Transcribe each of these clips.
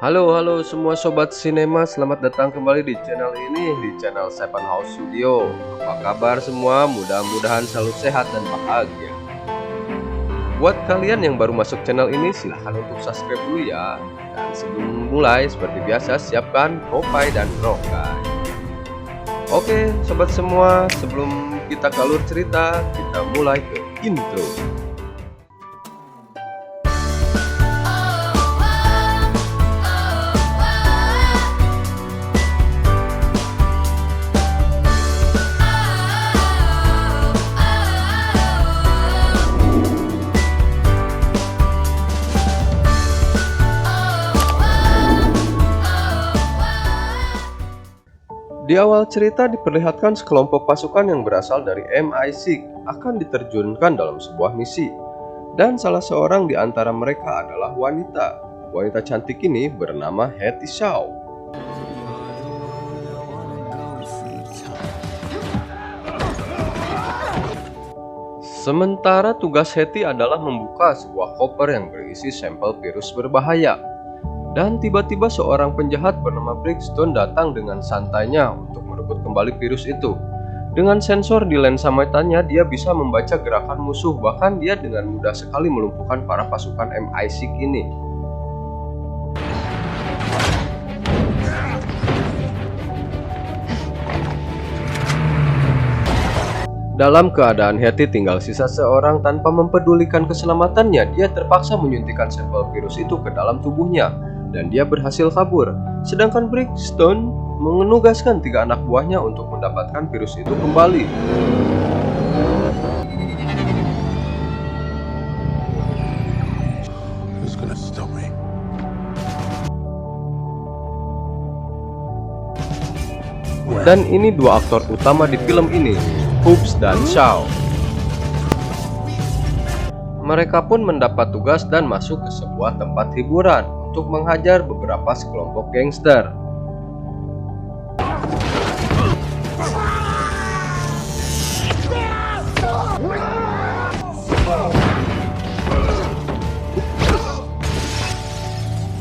Halo semua sobat sinema, selamat datang kembali di channel ini, di channel Seven House Studio. Apa kabar semua? Mudah-mudahan selalu sehat dan bahagia. Buat kalian yang baru masuk channel ini, silahkan untuk subscribe dulu ya. Dan sebelum mulai, seperti biasa, siapkan Popeye dan Rokai. Oke sobat semua, sebelum kita ke alur cerita, kita mulai ke intro. Di awal cerita diperlihatkan sekelompok pasukan yang berasal dari MI6 akan diterjunkan dalam sebuah misi. Dan salah seorang di antara mereka adalah wanita. Wanita cantik ini bernama Hetty Shaw. Sementara tugas Hetty adalah membuka sebuah koper yang berisi sampel virus berbahaya. Dan tiba-tiba seorang penjahat bernama Brickstone datang dengan santainya untuk merebut kembali virus itu. Dengan sensor di lensa matanya, dia bisa membaca gerakan musuh, bahkan dia dengan mudah sekali melumpuhkan para pasukan MI6 ini. Dalam keadaan Hetty tinggal sisa seorang tanpa mempedulikan keselamatannya, dia terpaksa menyuntikkan sampel virus itu ke dalam tubuhnya. Dan dia berhasil kabur. Sedangkan Brickstone menugaskan 3 anak buahnya untuk mendapatkan virus itu kembali. Dan ini 2 aktor utama di film ini, Hobbs dan Shaw. Mereka pun mendapat tugas dan masuk ke sebuah tempat hiburan untuk menghajar beberapa sekelompok gangster.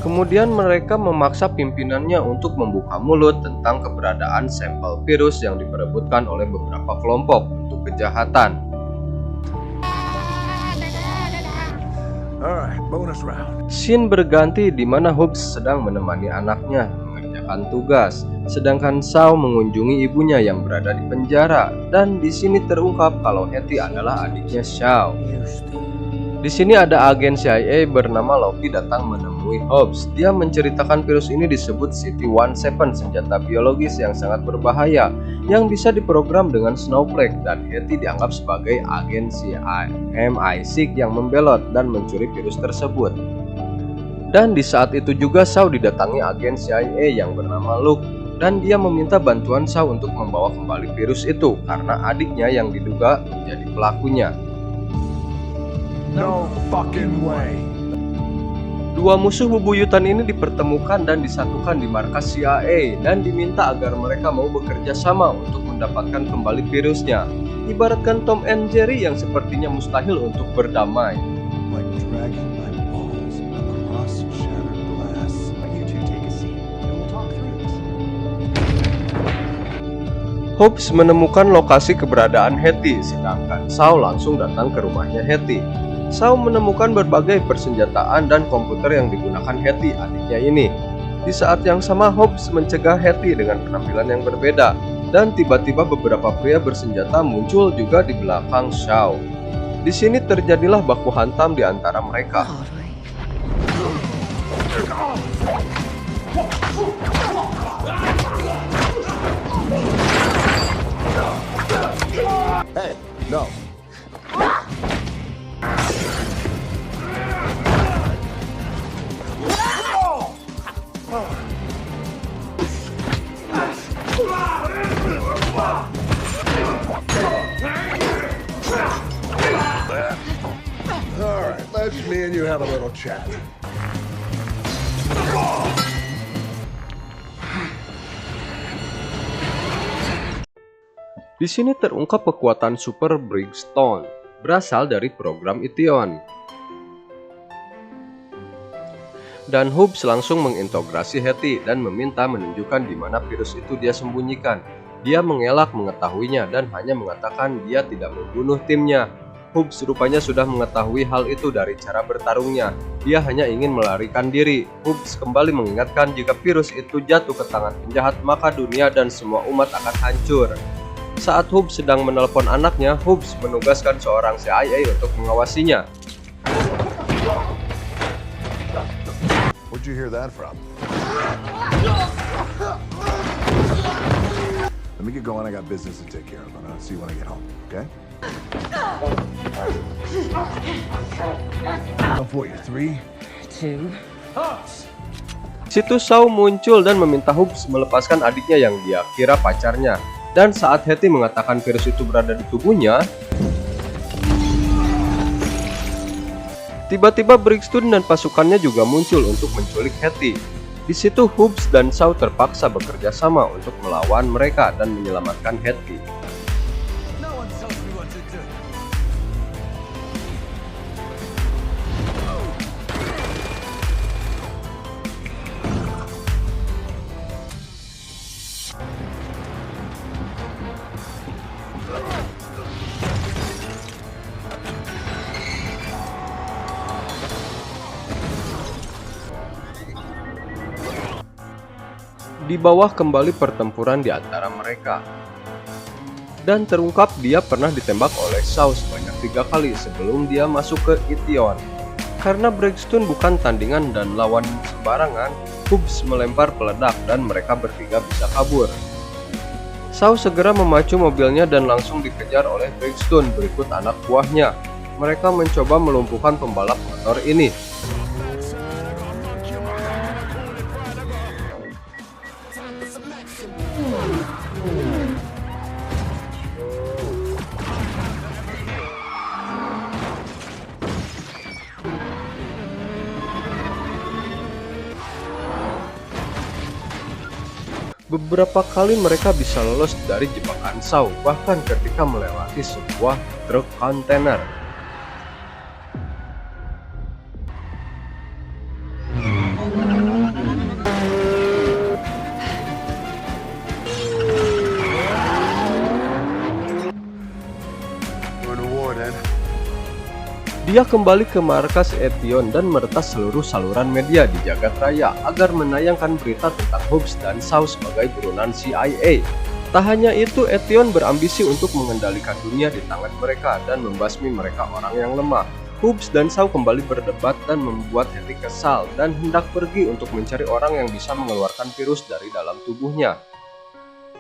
Kemudian mereka memaksa pimpinannya untuk membuka mulut tentang keberadaan sampel virus yang diperebutkan oleh beberapa kelompok untuk kejahatan. Scene berganti di mana Hobbs sedang menemani anaknya mengerjakan tugas, sedangkan Shaw mengunjungi ibunya yang berada di penjara. Dan di sini terungkap kalau Hetty adalah adiknya Shaw. Di sini ada agen CIA bernama Loki datang menemui Hobbs. Dia menceritakan virus ini disebut CT-17, senjata biologis yang sangat berbahaya yang bisa diprogram dengan snowflake, dan Hetty dianggap sebagai agen CIA MI6 yang membelot dan mencuri virus tersebut. Dan di saat itu juga Shaw didatangi agen CIA yang bernama Luke, dan dia meminta bantuan Shaw untuk membawa kembali virus itu karena adiknya yang diduga menjadi pelakunya. No fucking way. 2 musuh bebuyutan ini dipertemukan dan disatukan di markas CIA dan diminta agar mereka mau bekerja sama untuk mendapatkan kembali virusnya. Ibaratkan Tom and Jerry yang sepertinya mustahil untuk berdamai. Like dragging my balls across shattered glass. You two take a seat and we'll talk through this. Hobbs menemukan lokasi keberadaan Hetty, sedangkan Shaw langsung datang ke rumahnya Hetty. Shaw menemukan berbagai persenjataan dan komputer yang digunakan Hetty, adiknya ini. Di saat yang sama, Hobbs mencegah Hetty dengan penampilan yang berbeda, dan tiba-tiba beberapa pria bersenjata muncul juga di belakang Shaw. Di sini terjadilah baku hantam di antara mereka. Hey, no. All right, let's me and you have a little chat. Di sini terungkap kekuatan Super Brickstone berasal dari program Ition. Dan Hobbs langsung menginterogasi Hetty dan meminta menunjukkan di mana virus itu dia sembunyikan. Dia mengelak mengetahuinya dan hanya mengatakan dia tidak membunuh timnya. Hobbs rupanya sudah mengetahui hal itu dari cara bertarungnya. Dia hanya ingin melarikan diri. Hobbs kembali mengingatkan jika virus itu jatuh ke tangan penjahat, maka dunia dan semua umat akan hancur. Saat Hobbs sedang menelpon anaknya, Hobbs menugaskan seorang CIA untuk mengawasinya. Where'd you hear that from? Let me get going. I got business to take care of. I'll see you when I get home, okay? Come for you. 3, 2. Situ Shaw muncul dan meminta Hobbs melepaskan adiknya yang dia kira pacarnya. Dan saat Hetty mengatakan virus itu berada di tubuhnya, tiba-tiba Brixton dan pasukannya juga muncul untuk menculik Hetty. Di situ Hobbs dan Shaw terpaksa bekerja sama untuk melawan mereka dan menyelamatkan Hetty. no one tells me what to do. Di bawah kembali pertempuran di antara mereka. Dan terungkap dia pernah ditembak oleh Shaw sebanyak 3 kali sebelum dia masuk ke Ition. Karena Brixton bukan tandingan dan lawan sembarangan, Hobbs melempar peledak dan mereka bertiga bisa kabur. Shaw segera memacu mobilnya dan langsung dikejar oleh Brixton berikut anak buahnya. Mereka mencoba melumpuhkan pembalap motor ini. Beberapa kali mereka bisa lolos dari jebakan Shaw, bahkan ketika melewati sebuah truk kontainer. We're in a war, then. Dia kembali ke markas Ition dan meretas seluruh saluran media di jagat raya agar menayangkan berita tentang Hobbs dan Shaw sebagai buronan CIA. Tak hanya itu, Ition berambisi untuk mengendalikan dunia di tangan mereka dan membasmi mereka orang yang lemah. Hobbs dan Shaw kembali berdebat dan membuat Hetty kesal dan hendak pergi untuk mencari orang yang bisa mengeluarkan virus dari dalam tubuhnya.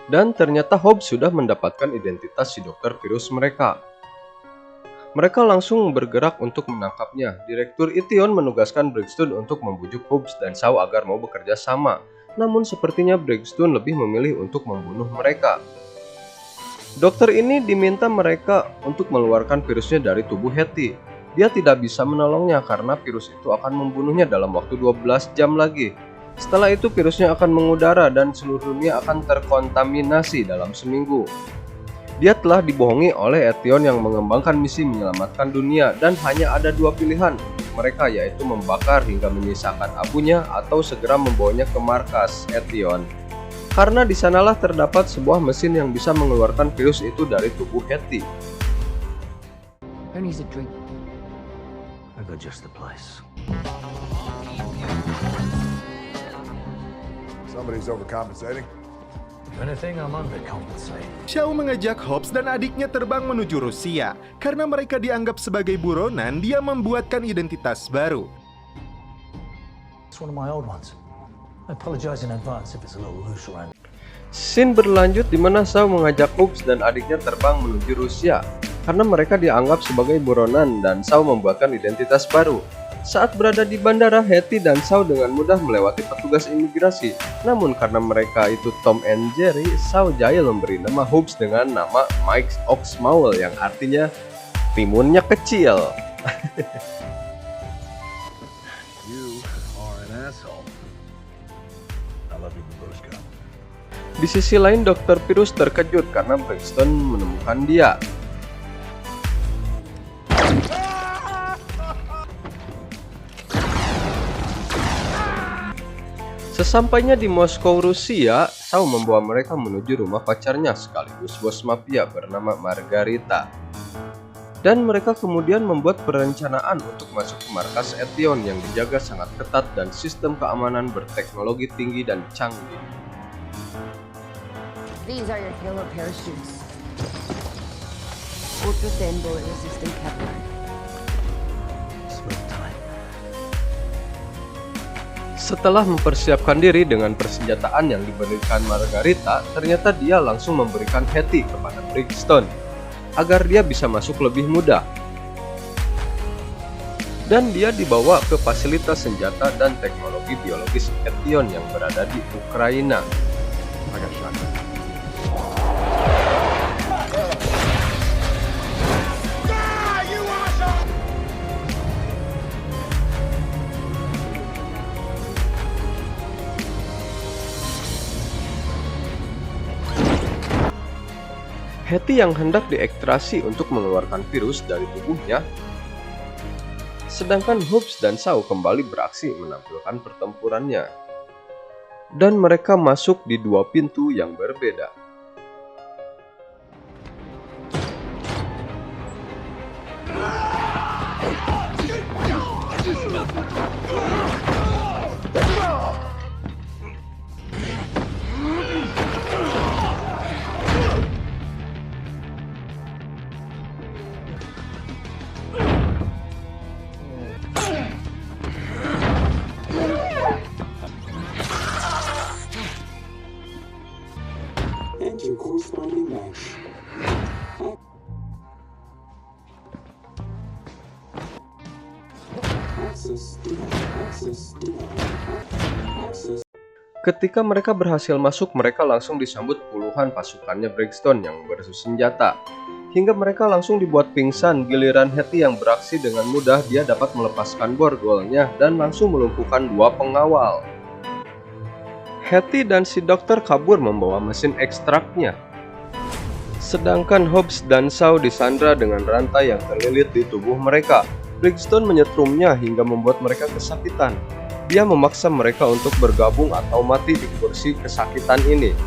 Dan ternyata Hobbs sudah mendapatkan identitas si dokter virus mereka. Mereka langsung bergerak untuk menangkapnya. Direktur Ition menugaskan Brixton untuk membujuk Hobbs dan Shaw agar mau bekerja sama. Namun sepertinya Brixton lebih memilih untuk membunuh mereka. Dokter ini diminta mereka untuk mengeluarkan virusnya dari tubuh Hetty. Dia tidak bisa menolongnya karena virus itu akan membunuhnya dalam waktu 12 jam lagi. Setelah itu virusnya akan mengudara dan seluruh dunia akan terkontaminasi dalam seminggu. Dia telah dibohongi oleh Ition yang mengembangkan misi menyelamatkan dunia dan hanya ada 2 pilihan untuk mereka, yaitu membakar hingga menyisakan abunya atau segera membawanya ke markas Ition. Karena di sanalah terdapat sebuah mesin yang bisa mengeluarkan virus itu dari tubuh Hetty. Who needs a drink? I got just the place. Somebody's overcompensating. If anything, I'm undercompensating. Shaw mengajak Hobbs dan adiknya terbang menuju Rusia. Karena mereka dianggap sebagai buronan, dia membuatkan identitas baru. It's one of my old ones. I apologize in advance if it's a little loose around. Scene berlanjut di mana Shaw mengajak Hobbs dan adiknya terbang menuju Rusia. Karena mereka dianggap sebagai buronan dan Shaw membuatkan identitas baru. Saat berada di bandara, Hetty dan Shaw dengan mudah melewati petugas imigrasi. Namun karena mereka itu Tom and Jerry, Shaw jahil memberi nama Hobbs dengan nama Mike Oxmaul yang artinya timunnya kecil. You are an asshole. I love you, Babushka. Di sisi lain, Dr. Virus terkejut karena Brixton menemukan dia. Sesampainya di Moskow, Rusia, Shaw membawa mereka menuju rumah pacarnya sekaligus bos mafia bernama Margarita. Dan mereka kemudian membuat perencanaan untuk masuk ke markas Etion yang dijaga sangat ketat dan sistem keamanan berteknologi tinggi dan canggih. These are your Halo parachutes. Ultra thin bullet resistant Kevlar. Smooth time. Setelah mempersiapkan diri dengan persenjataan yang diberikan Margarita, ternyata dia langsung memberikan Hetty kepada Brixton agar dia bisa masuk lebih mudah. Dan dia dibawa ke fasilitas senjata dan teknologi biologis Etion yang berada di Ukraina. Hetty yang hendak diekstrasi untuk mengeluarkan virus dari tubuhnya, sedangkan Hobbs dan Shaw kembali beraksi menampilkan pertempurannya. Dan mereka masuk di dua pintu yang berbeda. Enter corresponding match. Access denied. Access denied. Access. Ketika mereka berhasil masuk, mereka langsung disambut puluhan pasukannya Brixton yang bersenjata. Hingga mereka langsung dibuat pingsan. Giliran Hetty yang beraksi dengan mudah, dia dapat melepaskan borgolnya dan langsung melumpuhkan dua pengawal. Hetty dan si dokter kabur membawa mesin ekstraknya. Sedangkan Hobbs dan Shaw disandra dengan rantai yang terlilit di tubuh mereka. Brixton menyetrumnya hingga membuat mereka kesakitan. Dia memaksa mereka untuk bergabung atau mati di kursi kesakitan ini.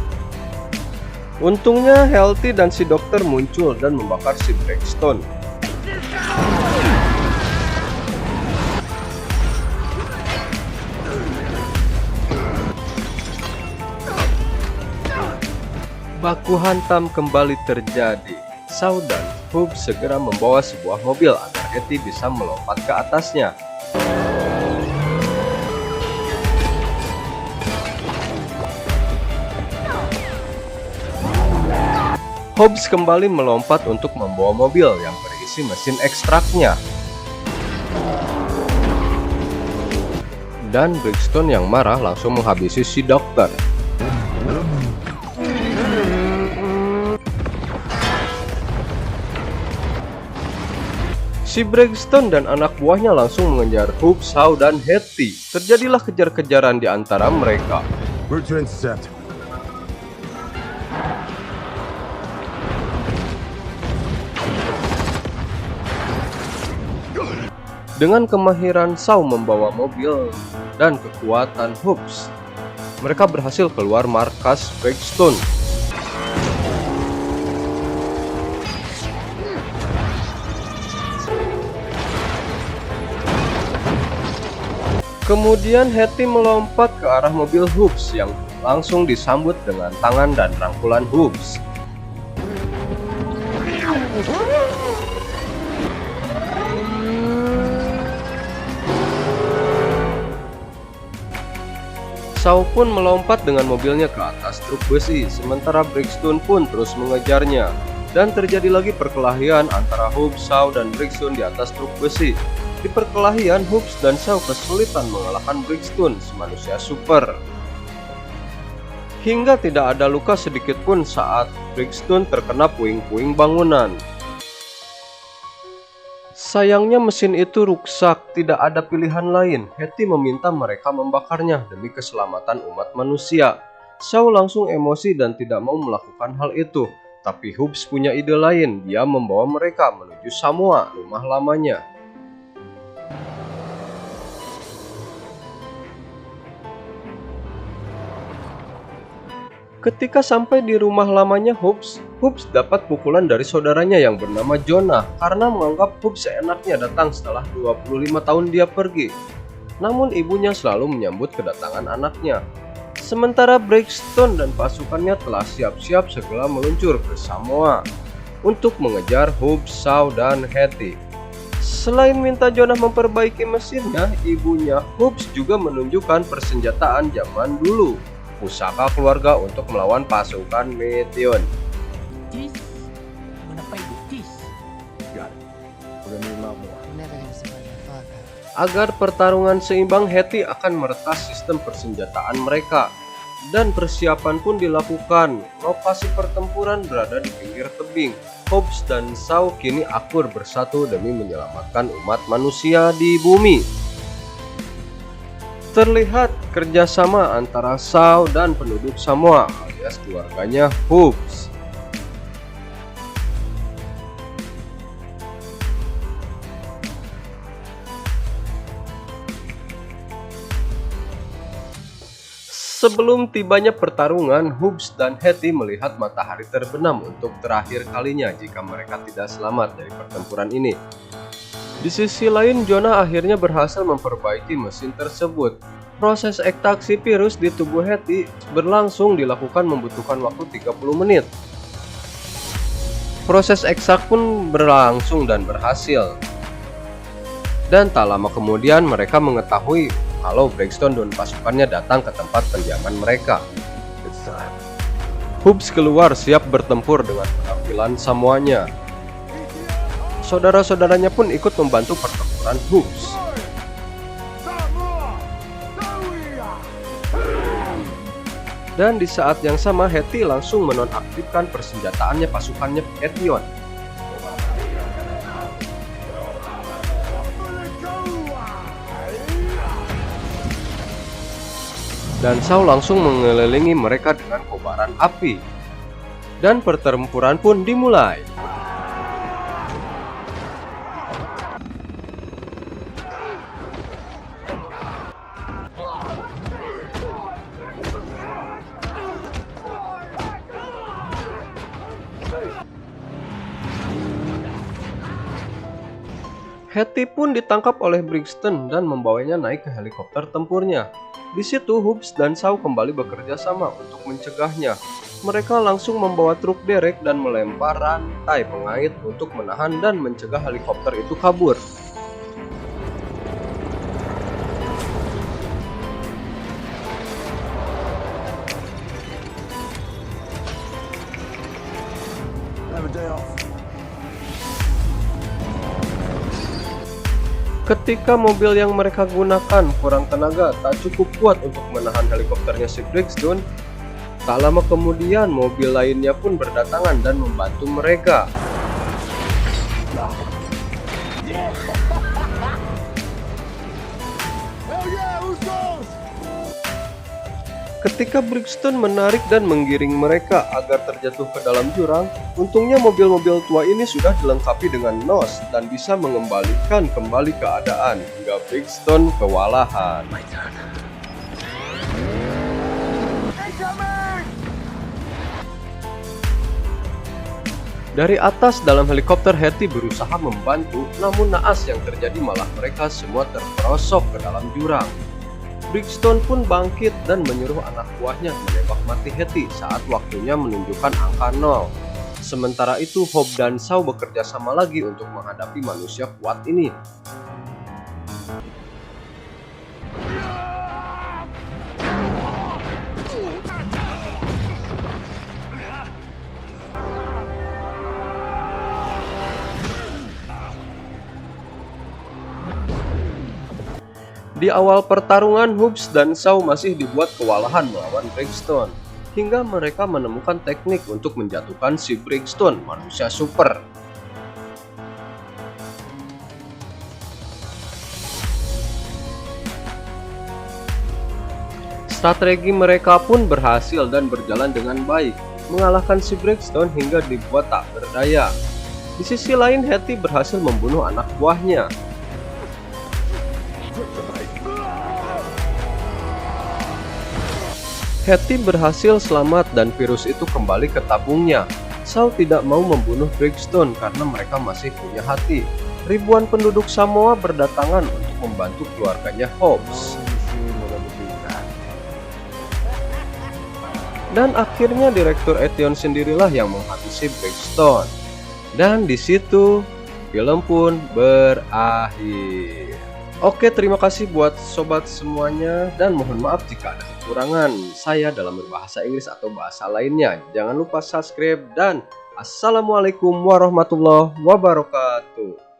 Untungnya Hetty dan si dokter muncul dan membakar si Brixton. Baku hantam kembali terjadi. Shaw dan Hobbs segera membawa sebuah mobil agar Hetty bisa melompat ke atasnya. Hobbs kembali melompat untuk membawa mobil yang berisi mesin ekstraknya. Dan Brixton yang marah langsung menghabisi si dokter. Si Brixton dan anak buahnya langsung mengejar Hobbs, Shaw, dan Hetty. Terjadilah kejar-kejaran di antara mereka. Route to intercept. Dengan kemahiran Shaw membawa mobil dan kekuatan Hobbs, mereka berhasil keluar markas Brixton. Kemudian Hetty melompat ke arah mobil Hobbs yang langsung disambut dengan tangan dan rangkulan Hobbs. Shaw pun melompat dengan mobilnya ke atas truk besi, sementara Brixton pun terus mengejarnya. Dan terjadi lagi perkelahian antara Hobbs, Shaw, dan Brixton di atas truk besi. Di perkelahian, Hobbs dan Shaw kesulitan mengalahkan Brixton, si manusia super. Hingga tidak ada luka sedikit pun saat Brixton terkena puing-puing bangunan. Sayangnya mesin itu rusak, tidak ada pilihan lain. Hetty meminta mereka membakarnya demi keselamatan umat manusia. Shaw langsung emosi dan tidak mau melakukan hal itu. Tapi Hobbs punya ide lain, dia membawa mereka menuju Samoa, rumah lamanya. Ketika sampai di rumah lamanya Hobbs dapat pukulan dari saudaranya yang bernama Jonah karena menganggap Hobbs seenaknya datang setelah 25 tahun dia pergi. Namun ibunya selalu menyambut kedatangan anaknya. Sementara Braxton dan pasukannya telah siap-siap segera meluncur ke Samoa untuk mengejar Hobbs, Shaw, dan Hetty. Selain minta Jonah memperbaiki mesinnya, ibunya Hobbs juga menunjukkan persenjataan zaman dulu, pusaka keluarga untuk melawan pasukan Meteon. This? I'm gonna fight with this. We're never gonna survive my father. Agar pertarungan seimbang, Hetty akan meretas sistem persenjataan mereka. Dan persiapan pun dilakukan. Lokasi pertempuran berada di pinggir tebing. Hobbs dan Shaw kini akur bersatu demi menyelamatkan umat manusia di bumi. Terlihat kerjasama antara Shaw dan penduduk Samoa alias keluarganya Hobbs. Sebelum tibanya pertarungan, Hobbs dan Hetty melihat matahari terbenam untuk terakhir kalinya jika mereka tidak selamat dari pertempuran ini. Di sisi lain, Jonah akhirnya berhasil memperbaiki mesin tersebut. Proses ekstraksi virus di tubuh Hetty berlangsung dilakukan membutuhkan waktu 30 menit. Proses ekstrak pun berlangsung dan berhasil. Dan tak lama kemudian mereka mengetahui kalau Braxton dan pasukannya datang ke tempat pendiaman mereka. Hobbs keluar siap bertempur dengan penampilan Samoanya. Saudara-saudaranya pun ikut membantu pertempuran Hobbs. Dan di saat yang sama, Hetty langsung menonaktifkan persenjataannya pasukannya Meteon. Dan Shaw langsung mengelilingi mereka dengan kobaran api. Dan pertempuran pun dimulai. Hetty pun ditangkap oleh Braxton dan membawanya naik ke helikopter tempurnya. Di situ Hobbs dan Shaw kembali bekerja sama untuk mencegahnya. Mereka langsung membawa truk derek dan melempar rantai pengait untuk menahan dan mencegah helikopter itu kabur. Have a day off. Ketika mobil yang mereka gunakan kurang tenaga, tak cukup kuat untuk menahan helikopternya si Braxton, tak lama kemudian mobil lainnya pun berdatangan dan membantu mereka. Ketika Braxton menarik dan menggiring mereka agar terjatuh ke dalam jurang, untungnya mobil-mobil tua ini sudah dilengkapi dengan nos dan bisa mengembalikan kembali keadaan hingga Braxton kewalahan. Dari atas dalam helikopter, Hetty berusaha membantu, namun naas yang terjadi malah mereka semua terperosok ke dalam jurang. Braxton pun bangkit dan menyuruh anak buahnya menembak mati Hetty saat waktunya menunjukkan angka 0. Sementara itu, Hobbs dan Shaw bekerja sama lagi untuk menghadapi manusia kuat ini. Di awal pertarungan, Hobbs dan Shaw masih dibuat kewalahan melawan Braxton, hingga mereka menemukan teknik untuk menjatuhkan si Braxton, manusia super. Strategi mereka pun berhasil dan berjalan dengan baik, mengalahkan si Braxton hingga dibuat tak berdaya. Di sisi lain, Hetty berhasil membunuh anak buahnya. Hetty berhasil selamat dan virus itu kembali ke tabungnya. Shaw tidak mau membunuh Breakstone karena mereka masih punya hati. Ribuan penduduk Samoa berdatangan untuk membantu keluarganya Hobbs. Dan akhirnya Direktur Etion sendirilah yang menghabisi Breakstone. Dan di situ film pun berakhir. Oke, terima kasih buat sobat semuanya dan mohon maaf jika ada kekurangan saya dalam berbahasa Inggris atau bahasa lainnya. Jangan lupa subscribe dan assalamualaikum warahmatullahi wabarakatuh.